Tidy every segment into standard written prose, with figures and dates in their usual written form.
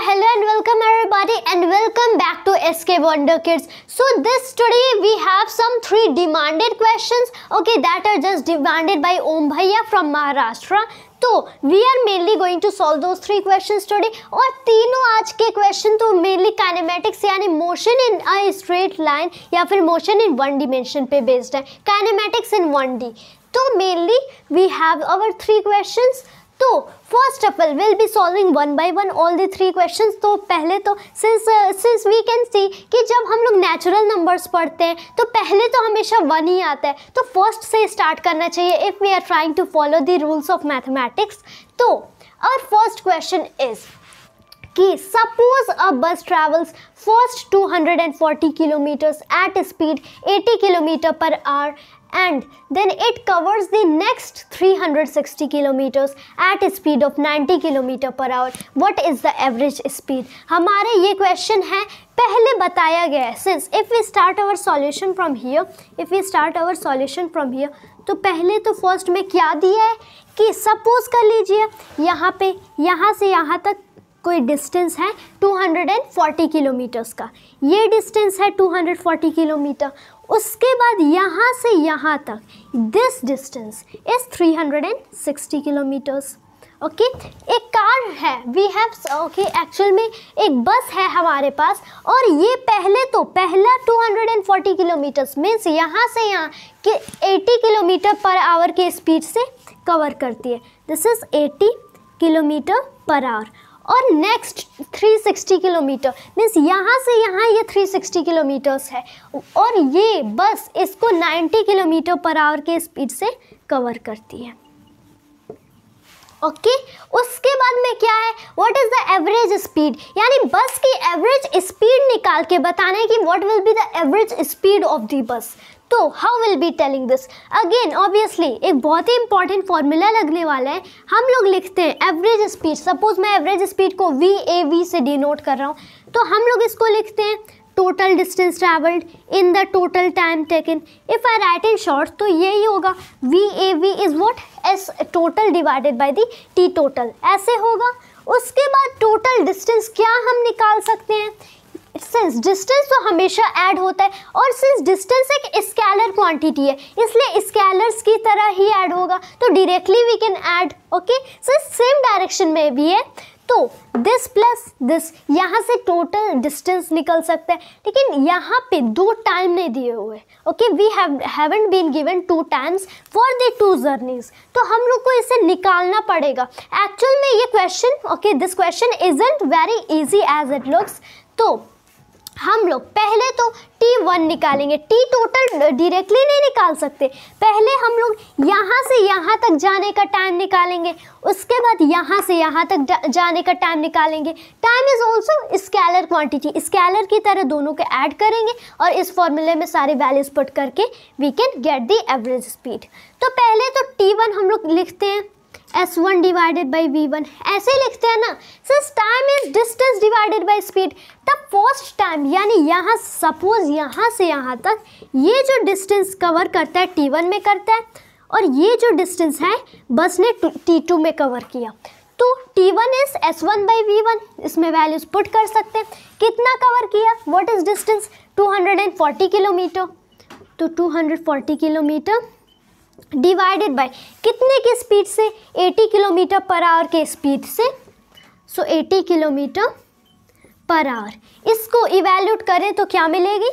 hello and welcome everybody and welcome back to SK Wonder Kids. So today we have some 3 demanded questions, okay, that are just demanded by Om Bhaiya from Maharashtra. तो we are mainly going to solve those 3 questions today. और तीनों आज के question तो mainly kinematics यानी motion in a straight line या फिर motion in one dimension पे based है, kinematics in 1D. तो mainly we have our 3 questions. तो first of all will be solving one by one all the 3 questions. तो पहले तो सिंस वी कैन सी कि जब हम लोग नेचुरल नंबर्स पढ़ते हैं तो पहले तो हमेशा 1 ही आता है, तो फर्स्ट से स्टार्ट करना चाहिए if we are trying to follow the rules of mathematics. तो आवर फर्स्ट क्वेश्चन इज कि suppose a bus travels first 240 kilometres at speed 80 kilometre per hour and then it covers the next 360 kilometers at a speed of 90 kilometer per hour. What is the average speed? हमारे ये question है पहले बताया गया है. Since if we start our solution from here, तो पहले तो फर्स्ट में क्या दिया है कि सपोज कर लीजिए यहाँ पे यहाँ से यहाँ तक कोई डिस्टेंस है 240 किलोमीटर्स का, ये डिस्टेंस है 240 किलोमीटर. उसके बाद यहाँ से यहाँ तक this distance is 360 kilometres. Okay, एक कार है वी हैव ओके एक्चुअल में एक बस है हमारे पास और ये पहला 240 किलोमीटर्स मीन्स यहाँ से यहाँ कि 80 किलोमीटर पर आवर के स्पीड से कवर करती है. This is 80 kilometre per hour. और नेक्स्ट 360 किलोमीटर मीन्स यहाँ से यहाँ ये 360 किलोमीटर्स है और ये बस इसको 90 किलोमीटर पर आवर के स्पीड से कवर करती है. ओके, उसके बाद में क्या है, what is the average speed, यानी बस की एवरेज स्पीड निकाल के बताना है कि what will be the average speed of the bus. तो how will be telling this, again obviously एक बहुत ही इंपॉर्टेंट फॉर्मूला लगने वाला है. हम लोग लिखते हैं एवरेज स्पीड. सपोज मैं एवरेज स्पीड को VAV से डिनोट कर रहा हूँ, तो हम लोग इसको लिखते हैं total distance travelled in the total time taken. If I right in short तो यही होगा VAV is what S total divided by the T total, ऐसे होगा. उसके बाद टोटल डिस्टेंस क्या हम निकाल सकते हैं, सिंस डिस्टेंस तो हमेशा ऐड होता है और सिंस डिस्टेंस एक स्केलर क्वांटिटी है इसलिए स्केलर्स की तरह ही ऐड होगा, तो directly we can add. Okay, since same direction में भी है तो दिस प्लस दिस, यहाँ से टोटल डिस्टेंस निकल सकता है. लेकिन यहाँ पे 2 टाइम नहीं दिए हुए. Okay, we haven't been given 2 times for the 2 journeys, तो हम लोग को इसे निकालना पड़ेगा. एक्चुअल में ये question okay this question isn't very easy as it looks. तो हम लोग पहले तो T1 निकालेंगे. T टोटल डायरेक्टली नहीं निकाल सकते, पहले हम लोग यहाँ से यहाँ तक जाने का टाइम निकालेंगे, उसके बाद यहाँ से यहाँ तक जाने का टाइम निकालेंगे. Time is also scalar quantity, scalar की तरह दोनों को ऐड करेंगे और इस फॉर्मूले में सारे वैल्यूज पुट करके we can get the average speed. तो पहले तो T1 हम लोग लिखते हैं S1 डिवाइडेड बाई V1, ऐसे लिखते हैं ना. Since time is distance divided by speed, तब फर्स्ट टाइम यानी यहाँ सपोज यहाँ से यहाँ तक ये जो डिस्टेंस कवर करता है T1 में करता है और ये जो डिस्टेंस है बस ने T2 में कवर किया. तो T1 is S1 by V1, इसमें वैल्यूज पुट कर सकते हैं. कितना कवर किया, व्हाट इज डिस्टेंस 240 किलोमीटर. तो 240 किलोमीटर डिवाइडेड बाय कितने की स्पीड से, 80 किलोमीटर पर आवर के स्पीड से. सो 80 किलोमीटर पर आवर, इसको इवैल्यूट करें तो क्या मिलेगी.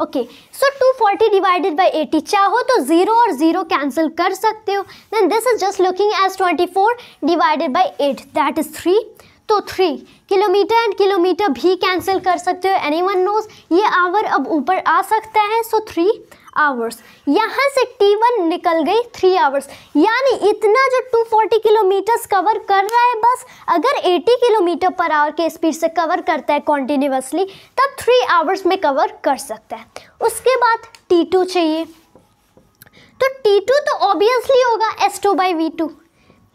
ओके, सो 240 डिवाइडेड बाय 80, चाहो तो 0 और 0 कैंसिल कर सकते हो. Then this is just looking as 24 divided by 8 that is 3. तो 3 किलोमीटर एंड किलोमीटर भी कैंसिल कर सकते हो. एनीवन नोज ये आवर अब ऊपर आ सकता है, सो 3 आवर्स. यहाँ से T1 निकल गई 3 आवर्स, यानी इतना जो 240 किलोमीटर्स कवर कर रहा है बस, अगर 80 किलोमीटर पर आवर के स्पीड से कवर करता है कॉन्टिन्यूसली तब 3 आवर्स में कवर कर सकता है. उसके बाद T2 चाहिए, तो T2 तो ऑब्वियसली होगा S2 by V2.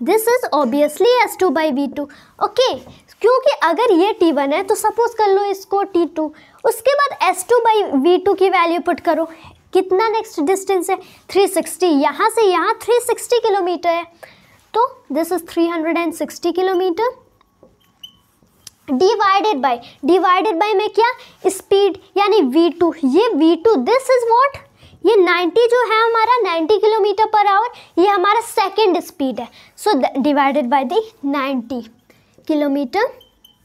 This is obviously S2 by V2. Okay, क्योंकि अगर ये T1 है तो सपोज कर लो इसको T2, उसके बाद S2 बाई V2 की वैल्यू पुट करो. कितना नेक्स्ट डिस्टेंस है 360, यहाँ से यहाँ 360 किलोमीटर है, तो this is 360 kilometre divided bye में क्या, स्पीड यानी v2, ये v2 दिस इज व्हाट, ये 90 जो है हमारा 90 किलोमीटर पर आवर, ये हमारा सेकंड स्पीड है। सो divided by the 90 kilometre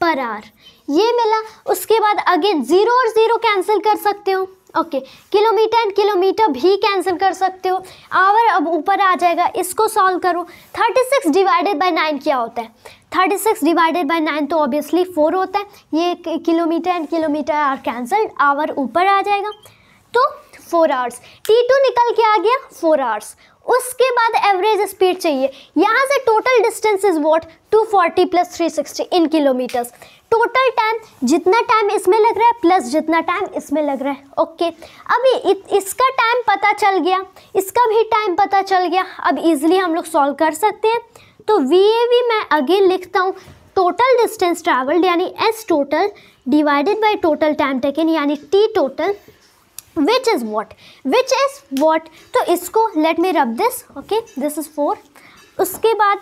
per our, ये मिला। उसके बाद अगेन 0 और 0 कैंसिल कर सकते हो, ओके किलोमीटर एंड किलोमीटर भी कैंसिल कर सकते हो, आवर अब ऊपर आ जाएगा। इसको सॉल्व करो, 36 डिवाइडेड बाय 9 क्या होता है, 36 डिवाइडेड बाय 9 तो ऑब्वियसली 4 होता है, ये kilometre and kilometre are cancelled, hour ऊपर आ जाएगा तो 4 आवर्स, T2 निकल के आ गया 4 आवर्स। उसके बाद एवरेज स्पीड चाहिए, यहाँ से total distance is what 240 plus 360 in kilometres, total time जितना टाइम इसमें लग रहा है प्लस जितना टाइम इसमें लग रहा है, ओके। अभी इसका टाइम पता चल गया, इसका भी टाइम पता चल गया, अब इजीली हम लोग सॉल्व कर सकते हैं। तो VAV मैं अगेन लिखता हूँ, टोटल डिस्टेंस ट्रैवल्ड यानी S total divided bye total time taken यानी T total, which is what, तो इसको let me rub this, okay this is 4। उसके बाद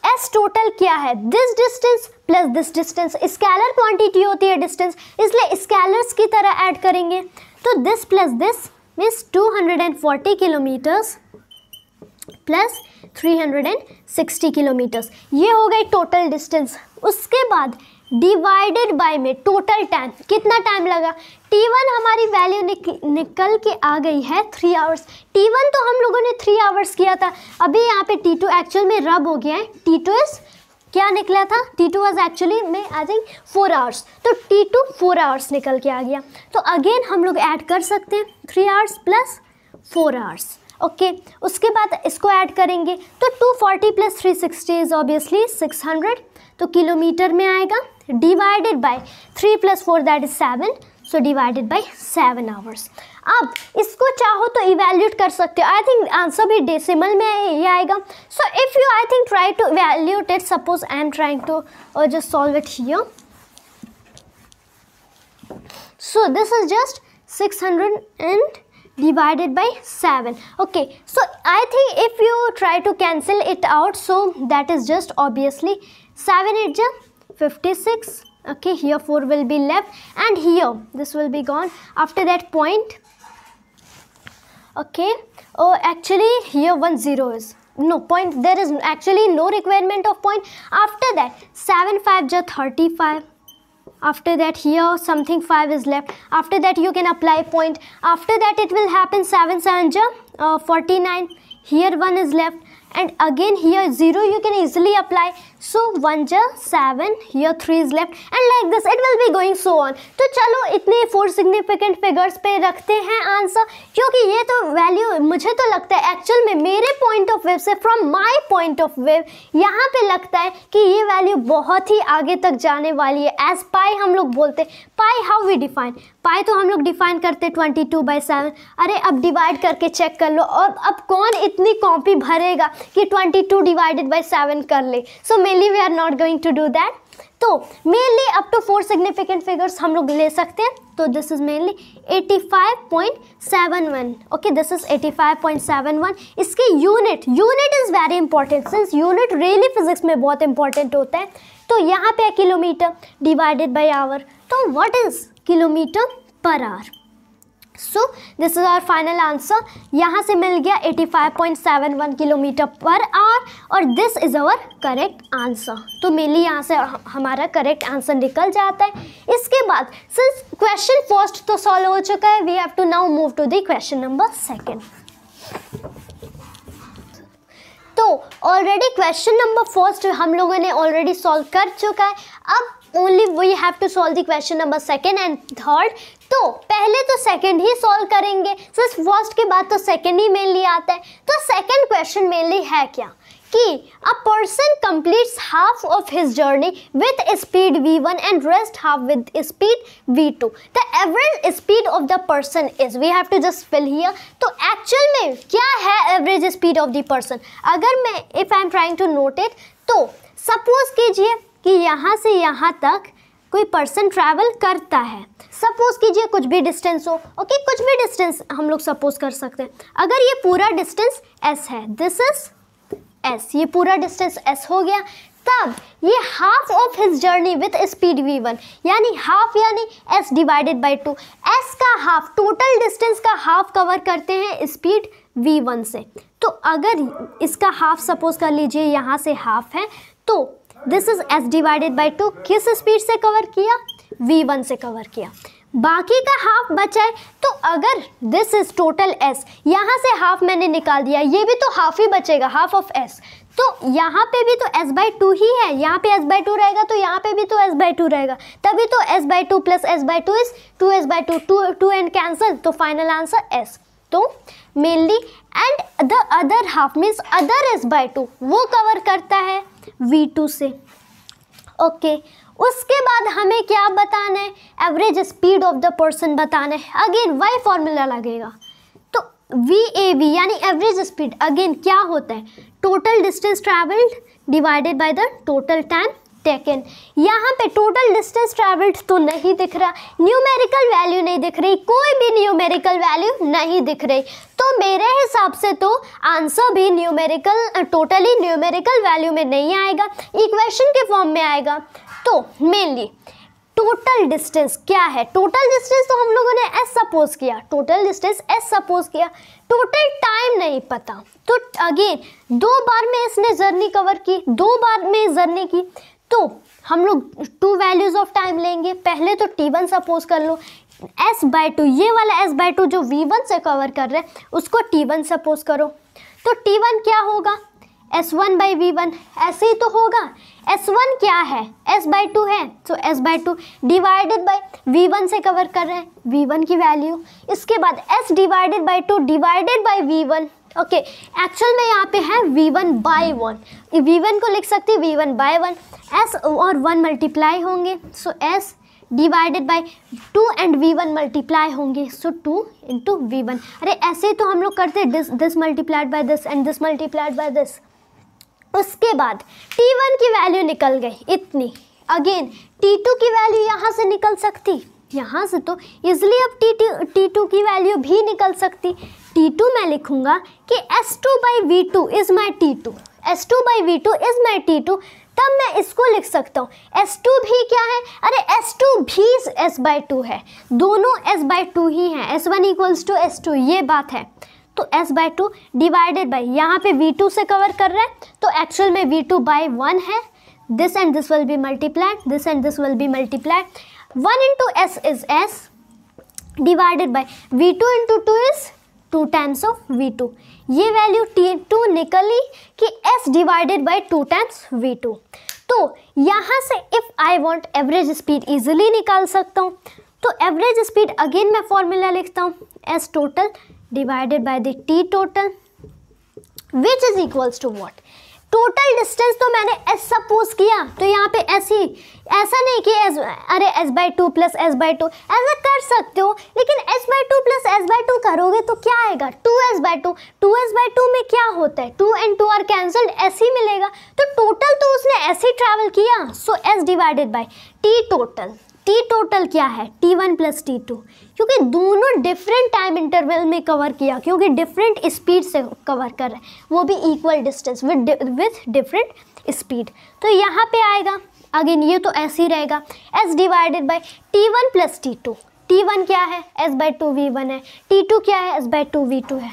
S टोटल क्या है, this distance plus this distance, scalar quantity होती है डिस्टेंस, इसलिए स्केलर्स की तरह ऐड करेंगे, तो this plus this means 240 kilometres plus 360 kilometres, ये हो गई टोटल डिस्टेंस। उसके बाद डिवाइडेड बाय में टोटल टाइम, कितना टाइम लगा, T1 हमारी वैल्यू निकल के आ गई है 3 आवर्स, T1 तो हम लोगों ने 3 आवर्स किया था, अभी यहाँ पे T2 एक्चुअल में रब हो गया है, T2 इज क्या निकला था, T2 वाज एक्चुअली में आई थिंक 4 आवर्स, तो T2 4 आवर्स निकल के आ गया। तो अगेन हम लोग ऐड कर सकते हैं 3 आवर्स प्लस 4 आवर्स, ओके। उसके बाद इसको ऐड करेंगे तो 240 प्लस 360 इज ऑब्वियसली 600, तो किलोमीटर में आएगा, divided by 3 plus 4 that is 7, so divided by 7 hours. अब इसको चाहो तो इवैल्यूएट कर सकते हो, आई थिंक आंसर भी डेसिमल में ये आएगा। So if you I think try to evaluate it, suppose I am trying to just solve it here, so this is just 600 and divided by 7, okay. So I think if you try to cancel it out, so that is just obviously 7 8 56, okay, here 4 will be left and here this will be gone, after that point, okay. Oh actually here 1 0 is no point, there is actually no requirement of point. After that 7 5 35, after that here something 5 is left, after that you can apply point, after that it will happen 7 7 49, here 1 is left and again here 0 you can easily apply, so 1 7, here 3 is left and like this it will be going so on. तो चलो इतने 4 significant figures पे रखते हैं answer, क्योंकि ये तो value मुझे तो लगता है एक्चुअल में मेरे पॉइंट ऑफ व्यू से, from my point of view यहाँ पे लगता है कि ये वैल्यू बहुत ही आगे तक जाने वाली है। एज पाई हम लोग बोलते, पाई हाउ वी डिफाइन, पाई तो हम लोग डिफाइन करते 22/7, अरे अब डिवाइड करके चेक कर लो, और अब कौन इतनी कॉपी भरेगा कि 22 डिवाइडेड बाय 7 कर ले। So mainly we are not going to do that, तो mainly up to 4 significant figures हम लोग ले सकते हैं, तो this is mainly 85.71, okay this is 85.71। इसके unit is very important, since unit really physics में बहुत इंपॉर्टेंट होता है। तो यहाँ पे किलोमीटर डिवाइडेड बाय आवर, तो what is kilometre per hour, so this is our final answer. यहाँ से मिल गया 85.71 किलोमीटर पर आवर और this is our correct answer. तो मेनली यहाँ से हमारा करेक्ट आंसर निकल जाता है। इसके बाद सिंस क्वेश्चन फर्स्ट तो सॉल्व हो चुका है, we have to now move to the question number second. तो ऑलरेडी क्वेश्चन नंबर फर्स्ट हम लोगों ने ऑलरेडी सॉल्व कर चुका है, अब only we have to solve the question number second and third. तो पहले तो सेकंड ही सॉल्व करेंगे, सिर्फ फर्स्ट के बाद तो सेकंड ही मेनली आता है। तो सेकंड क्वेश्चन मेनली है क्या कि a person completes half of his journey with speed v1 and rest half with speed v2, the average speed of the person is, we have to just fill here. तो actual में क्या है average speed of the person, अगर मैं if I am trying to note it, तो suppose कीजिए कि यहाँ से यहाँ तक कोई पर्सन ट्रैवल करता है, सपोज कीजिए कुछ भी डिस्टेंस हो, ओके कुछ भी डिस्टेंस हम लोग सपोज कर सकते हैं। अगर ये पूरा डिस्टेंस s है, दिस इज s, ये पूरा डिस्टेंस s हो गया, तब ये half of his journey with speed v1, यानी हाफ यानी s डिवाइडेड बाई 2, s का हाफ, टोटल डिस्टेंस का हाफ कवर करते हैं स्पीड v1 से। तो अगर इसका हाफ सपोज कर लीजिए यहाँ से हाफ है, तो this is s divided by 2, किस स्पीड से कवर किया, v1 से कवर किया। बाकी का हाफ बचा है, तो अगर दिस इज टोटल s, यहाँ से हाफ मैंने निकाल दिया, ये भी तो हाफ ही बचेगा, हाफ ऑफ s, तो यहाँ पे भी तो s बाई 2 ही है, यहाँ पे s बाई 2 रहेगा, तो यहाँ पे भी तो s बाई 2 रहेगा, तभी तो s by 2 plus s by 2 is 2s by 2, 2 and cancel, तो फाइनल आंसर s। तो mainly and the other half means other s by 2 वो कवर करता है v2 से। ओके उसके बाद हमें क्या बताना है, average speed of the person बताना है। अगेन वही फॉर्मूला लगेगा, तो VAV यानी एवरेज स्पीड अगेन क्या होता है, total distance travelled divided by the total time taken. यहाँ पे टोटल डिस्टेंस ट्रैवल्ड तो नहीं दिख रहा, न्यूमेरिकल वैल्यू नहीं दिख रही, कोई भी न्यूमेरिकल वैल्यू नहीं दिख रही, तो मेरे हिसाब से तो आंसर भी न्यूमेरिकल, टोटली न्यूमेरिकल वैल्यू में नहीं आएगा, इक्वेशन के फॉर्म में आएगा। तो मेनली टोटल डिस्टेंस क्या है, टोटल डिस्टेंस तो हम लोगों ने s सपोज किया, टोटल डिस्टेंस s सपोज किया, टोटल टाइम नहीं पता, तो अगेन 2 बार में इसने जर्नी कवर की, 2 बार में जर्नी की, तो हम लोग 2 वैल्यूज ऑफ टाइम लेंगे। पहले तो t1 सपोज कर लो, s बाई 2, ये वाला s बाई 2 जो v1 से कवर कर रहे हैं उसको t1 सपोज करो, तो t1 क्या होगा, s1 बाई v1, ऐसे ही तो होगा। s1 क्या है, s बाई 2 है, तो s by 2 divided by v1 से कवर कर रहे हैं, v1 की वैल्यू, इसके बाद s divided by 2 divided by v1। Okay actual में यहाँ पे है v1 बाई 1, v1 को लिख सकते हैं v1 बाई 1, s और 1 मल्टीप्लाई होंगे, सो s divided by 2 and v1 multiply होंगे, सो 2 इंटू v1। अरे ऐसे तो हम लोग करते हैं this multiplied by this and this multiplied by this. उसके बाद t1 की वैल्यू निकल गई इतनी, अगेन t2 की वैल्यू यहाँ से निकल सकती, यहाँ से तो इजली अब t2 की वैल्यू भी निकल सकती। t2 मैं लिखूँगा कि s2 by v2 is my t2, s2 by v2 is my t2, तब मैं इसको लिख सकता हूँ s2 भी क्या है, अरे s2 भी s बाई 2 है, दोनों s बाई 2 ही हैं, s1 इक्वल्स टू s2, ये बात है। तो s बाई 2 डिवाइडेड बाई, यहाँ पे v2 से कवर कर रहे हैं, तो एक्चुअल में v2 बाई 1 है, this and this will be multiplied, this and this will be multiplied, 1 into s is s divided by v2 into 2 is 2 times of v2, ये वैल्यू t2 निकली कि s divided by 2 times v2। तो यहाँ से if I want average speed easily निकाल सकता हूँ, तो एवरेज स्पीड अगेन मैं फॉर्मूला लिखता हूँ, s total divided by the t total which is equals to what, total distance तो मैंने s सपोज किया, तो यहाँ पे s ही, ऐसा नहीं कि s, अरे s by 2 plus s by 2 ऐसा कर सकते हो, लेकिन s by 2 plus s by 2 करोगे तो क्या आएगा, 2s बाई 2, 2s बाई 2 में क्या होता है, 2 एंड 2 आर कैंसल्ड, s ही मिलेगा, तो टोटल तो उसने s ही ट्रैवल किया, सो s divided by t total, t total क्या है, t1 प्लस t2, क्योंकि दोनों डिफरेंट टाइम इंटरवल में कवर किया, क्योंकि डिफरेंट स्पीड से कवर कर रहे हैं, वो भी equal distance with different speed, तो यहाँ पे आएगा अगेन ये तो ऐसे ही रहेगा, s divided by t1 plus t2, t1 क्या है, s बाई 2 v1 है, t2 क्या है, s बाई 2 v2 है,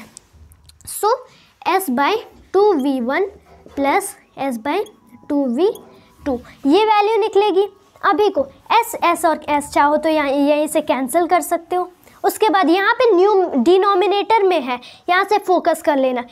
सो s by 2 v1 plus s by 2 v2, ये वैल्यू निकलेगी। अभी को s और s चाहो तो यहाँ यहीं से कैंसिल कर सकते हो। उसके बाद यहाँ पे न्यू डिनोमिनेटर में है, यहाँ से फोकस कर लेना,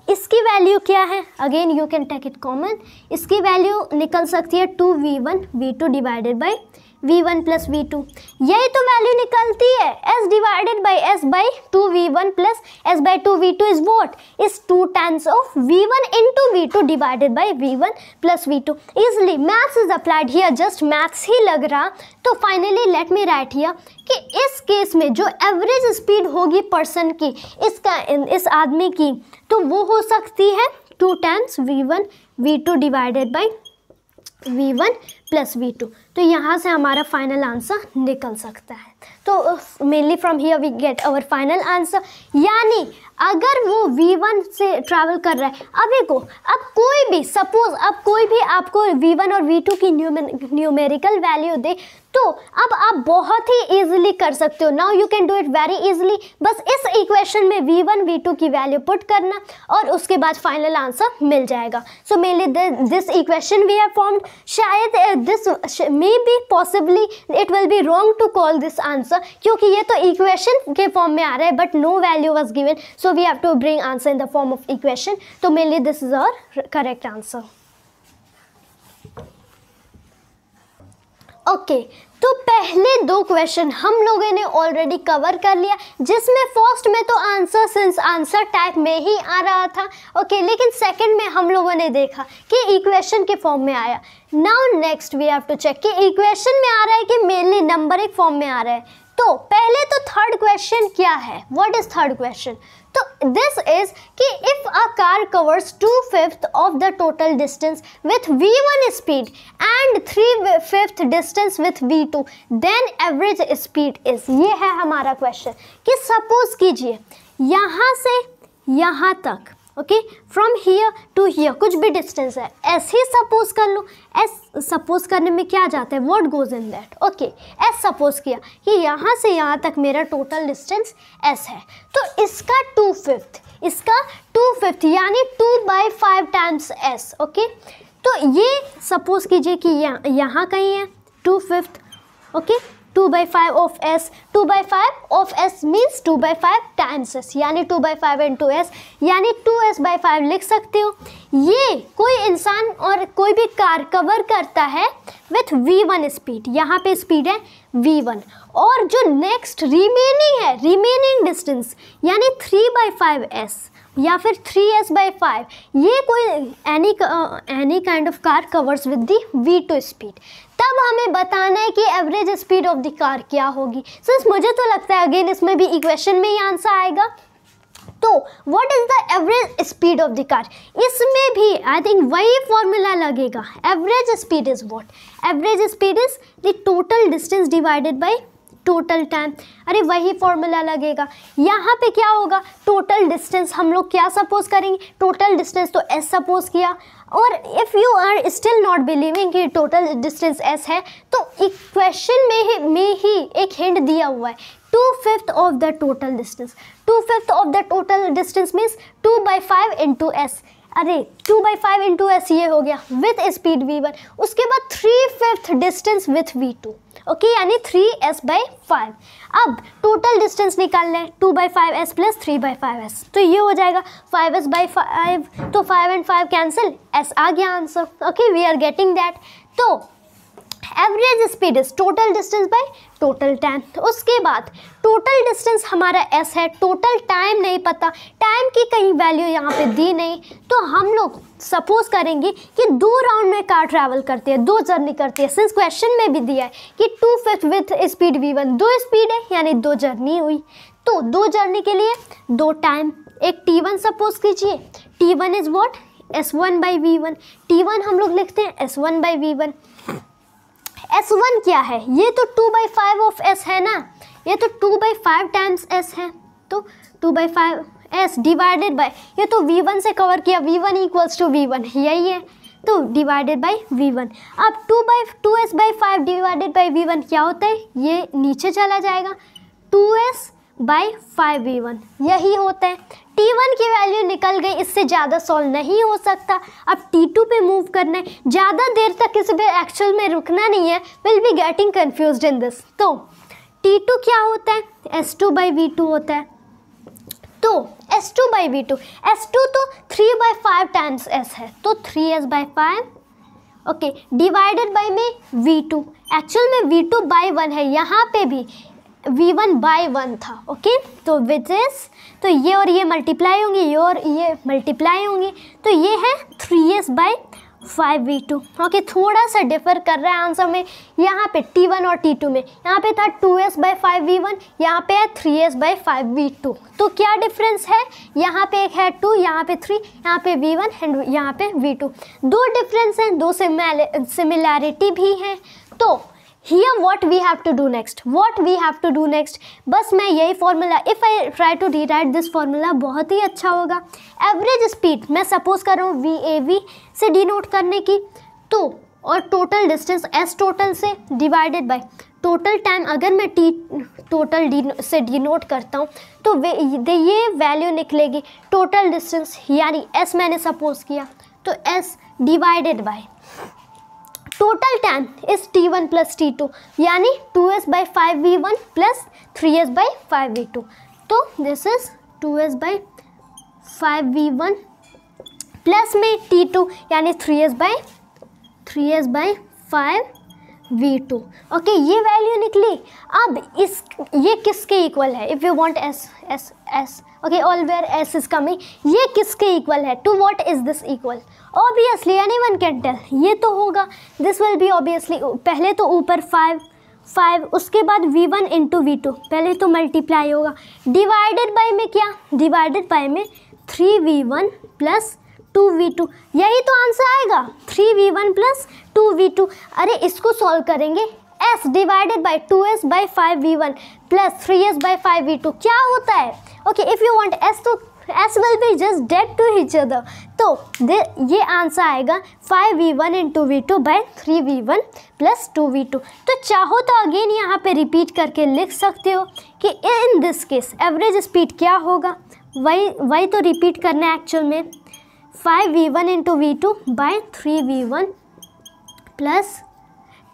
इसकी वैल्यू क्या है, again you can take it common, इसकी वैल्यू निकल सकती है 2v1 v2 divided by v1 plus v2, यही तो वैल्यू निकलती है, s divided by s by 2v1 plus s by 2v2 is what, is 2 times of v1 into v2 divided by v1 plus v2। Easily maths is applied here, just maths ही लग रहा, तो finally let me write here कि इस case में जो average speed होगी person की, इस आदमी की, तो वो हो सकती है 2 times v1 v2 divided by v1 plus v2। तो यहाँ से हमारा फाइनल आंसर निकल सकता है। तो mainly from here we get our final answer. यानी अगर वो V1 से ट्रैवल कर रहा है, अब कोई भी सपोज अब कोई भी आपको V1 और V2 की न्यूमेरिकल वैल्यू दे, तो अब आप बहुत ही इजीली कर सकते हो। Now you can do it very easily. बस इस इक्वेशन में V1 V2 की वैल्यू पुट करना और उसके बाद फाइनल आंसर मिल जाएगा। So mainly this equation we have formed. शायद this may be possibly it will be wrong to call this answer, क्योंकि ये तो इक्वेशन के फॉर्म में आ रहा है but no value was given, so we have to bring answer in the form of equation. तो mainly this is our correct answer. Okay, तो पहले दो क्वेश्चन हम लोगों ने ऑलरेडी कवर कर लिया, जिसमें फर्स्ट में तो आंसर सिंस आंसर टाइप में ही आ रहा था। ओके, लेकिन सेकंड में हम लोगों ने देखा कि इक्वेशन के फॉर्म में आया। Now next we have to check कि इक्वेशन में आ रहा है कि मेनली नंबरिक फॉर्म में आ रहा है। तो पहले तो थर्ड क्वेश्चन क्या है, व्हाट इज थर्ड क्वेश्चन? तो दिस इज कि if a car covers 2/5 of the total distance with V1 speed and 3/5 distance with V2 then average speed is. ये है हमारा क्वेश्चन कि सपोज कीजिए यहाँ से यहाँ तक, okay, from here to here कुछ भी डिस्टेंस है, ऐसे ही सपोज कर लो। एस सपोज करने में क्या जाता है, what goes in that. Okay, S suppose किया कि यहाँ से यहाँ तक मेरा टोटल डिस्टेंस एस है, तो इसका 2/5 यानी 2/5 टाइम्स एस। ओके, तो ये सपोज कीजिए कि यहाँ कहीं है 2/5। Okay, 2/5 of s, 2/5 of s means 2/5 times s, यानी 2/5 इंटू s, यानी 2s/5 लिख सकते हो। ये कोई इंसान और कोई भी कार कवर करता है विथ V1 स्पीड, यहाँ पे स्पीड है V1, और जो नेक्स्ट रिमेनिंग डिस्टेंस यानी 3/5s या फिर 3s/5, ये कोई any kind of car covers with the V2 speed. तब हमें बताना है कि average speed of the car क्या होगी। सिंस मुझे तो लगता है अगेन इसमें भी इक्वेशन में ही आंसर आएगा। तो what is the average speed of the car, इसमें भी आई थिंक वही फॉर्मूला लगेगा। Average speed is what, average speed is the total distance divided by total time. अरे वही फॉर्मूला लगेगा। यहाँ पे क्या होगा, टोटल डिस्टेंस हम लोग क्या सपोज करेंगे, टोटल डिस्टेंस तो एस सपोज किया, और if you are still not believing कि टोटल डिस्टेंस एस है, तो इक्वेशन में ही एक हिंट दिया हुआ है 2/5 of the total distance. 2/5 of the total distance means 2/5 into S. अरे 2/5 इंटू एस ये हो गया विथ स्पीड V1, उसके बाद 3/5 डिस्टेंस विथ V2। ओके, यानी 3s/5। अब टोटल डिस्टेंस निकाल लें, 2/5s प्लस 3/5s, तो ये हो जाएगा 5s/5, तो 5 and 5 कैंसिल, s आ गया answer. Okay, we are getting that. तो average speed is total distance by total time. उसके बाद टोटल डिस्टेंस हमारा s है, टोटल टाइम नहीं पता, टाइम की कहीं वैल्यू यहाँ पे दी नहीं, तो हम लोग सपोज करेंगे कि 2 राउंड में कार ट्रैवल करती है, 2 जर्नी करती है। सिंस क्वेश्चन में भी दिया है कि 2/5 विथ स्पीड V1, 2 स्पीड है यानी 2 जर्नी हुई। तो 2 जर्नी के लिए 2 टाइम, एक T1 सपोज कीजिए, T1 is what, S1/V1। T1 हम लोग लिखते हैं S1/V1। S1 क्या है, ये तो 2/5 ऑफ s है ना, ये तो 2/5 टाइम्स s है, तो 2/5 s डिवाइडेड बाय, ये तो V1 से कवर किया, V1 इक्वल्स टू V1 यही है, तो डिवाइडेड बाय V1। अब 2s/5 डिवाइडेड बाय V1 क्या होता है, ये नीचे चला जाएगा, 2s/5 V1 यही होता है। T1 की वैल्यू निकल गई, इससे ज़्यादा सॉल्व नहीं हो सकता। अब T2 पे मूव करना है, ज़्यादा देर तक इस पे एक्चुअल में रुकना नहीं है, will be getting confused in this. तो T2 क्या होता है, S2/V2 होता है, तो S2/V2, S2 तो 3/5 टाइम्स S है, तो 3s/5 ओके, डिवाइडेड बाय में V2, एक्चुअल में V2/1 है, यहाँ पे भी V1/1 था। ओके, तो विच इज, तो ये और ये मल्टीप्लाई होंगे, ये और ये मल्टीप्लाई होंगे, तो ये है 3s/5 V2। ओके, थोड़ा सा डिफर कर रहा है आंसर में, यहाँ पे T1 और T2 में, यहाँ पे था 2s/5 V1, यहाँ पे है 3s/5 V2। तो क्या डिफरेंस है, यहाँ पे एक है 2, यहाँ पे 3, यहाँ पे V1 एंड यहाँ पे V2। 2 डिफरेंस हैं, 2 सिमिलैरिटी भी हैं। तो here what we have to do next, बस मैं यही formula, if I try to rewrite this formula, बहुत ही अच्छा होगा. एवरेज स्पीड मैं सपोज कर रहा हूँ VAV से डिनोट करने की, तो और टोटल डिस्टेंस S टोटल से डिवाइडेड बाय टोटल टाइम, अगर मैं T टोटल से डिनोट करता हूँ तो ये वैल्यू निकलेगी टोटल डिस्टेंस, यानी S मैंने सपोज किया तो S divided by total time is T1 plus T2, यानी 2S by 5V1 plus 3S by 5V2. तो this is 2S by 5V1 plus में T2 यानी 3S बाई 5V2. ओके, ये value निकली. अब ये किसके इक्वल है? If you want S okay, all where S is coming, ये किसके इक्वल है? To what is this equal? Obviously anyone can tell, ये तो होगा, दिस विल बी ऑब्वियसली, पहले तो ऊपर 5, उसके बाद V1 इंटू V2, पहले तो मल्टीप्लाई होगा, डिवाइडेड बाय में क्या? डिवाइडेड बाय में 3V1 प्लस 2V2, यही तो आंसर आएगा, 3V1 प्लस 2V2. अरे इसको सॉल्व करेंगे, S divided by 2S by 5V1 plus 3S by 5V2 क्या होता है? Okay, if you want S तो S will be just dead to each other. तो ये आंसर आएगा 5V1 into V2 by 3V1 plus 2V2. तो चाहो तो अगेन यहाँ पे रिपीट करके लिख सकते हो कि इन दिस केस एवरेज स्पीड क्या होगा, वही तो रिपीट करना है एक्चुअल में, 5V1 into V2 by 3V1 plus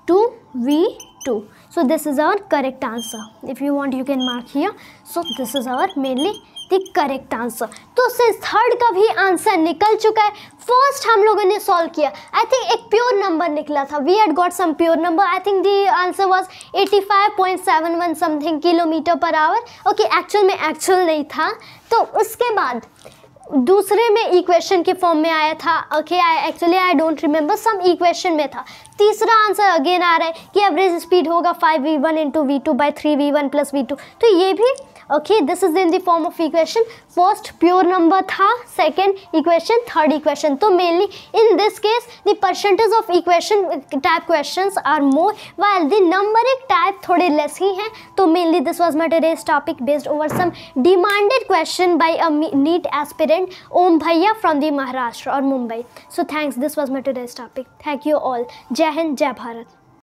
2V2. So this is our correct answer. If you want you can mark here. So this is our mainly the correct answer. तो उससे third का भी answer निकल चुका है. First हम लोगों ने सॉल्व किया, आई थिंक एक प्योर नंबर निकला था, we had got some pure number, I think the answer was 85.71 something kilometre per hour. Okay, actual में एक्चुअल नहीं था. तो उसके बाद दूसरे में इक्वेशन के फॉर्म में आया था. Okay, I don't remember, some equation में था. तीसरा आंसर अगेन आ रहा है कि एवरेज स्पीड होगा 5V1 into V2 by 3V1 plus V2. तो ये भी okay, this is in the form of equation. First pure number था, सेकेंड इक्वेशन, थर्ड इक्वेशन. तो mainly in this case the percentage of equation type questions are more while the numeric type थोड़े less ही हैं. तो mainly this was my today's topic based over some demanded question by a NEET aspirant Om भैया from the Maharashtra और Mumbai. So thanks, this was my today's topic. Thank you all. जय हिंद, जय भारत.